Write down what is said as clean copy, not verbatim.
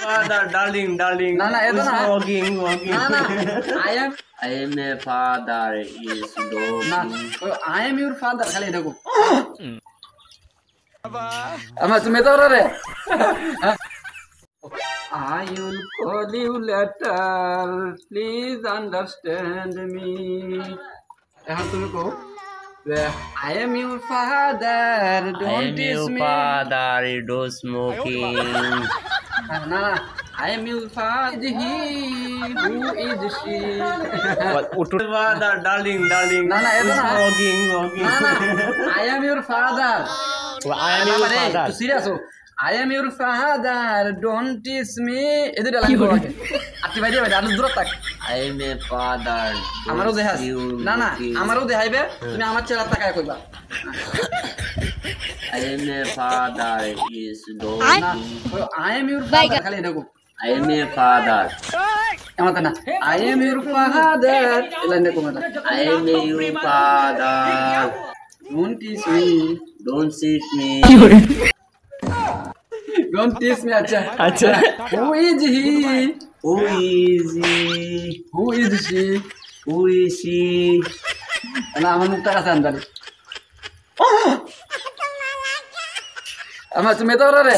Father, darling. না না এটা না Walking. না না I am a father is না walking. I am your father খালি দেখো আমার তুমি তো রে I will call you later, please understand me. এখন তুমি কো I am your father, I don't am tease your me. father, do smoking. না I am your father, he, who is she? Father, darling. না না এটা না Walking. না না I am your father. I am your father. তুই serious হো I am your father, don't tease me. এদের লাইন করো আগে আতি ভাই ভাই আলু দূর থাক I am a father. আমারও দেখাস না না আমারও দেখাইবে তুমি আমার চেলা তাকায় কইবা I am a father is না walking. I am your father খালি দেখো I am a father. আমার না I am your father line দেখো মাতা I am your father. don't tease me Don't sit me. don't tease me আচ্ছা who is he Who is he? who is she Who is she? না আমার মুখটা কাছে আনদালি আমার তুমি তো রে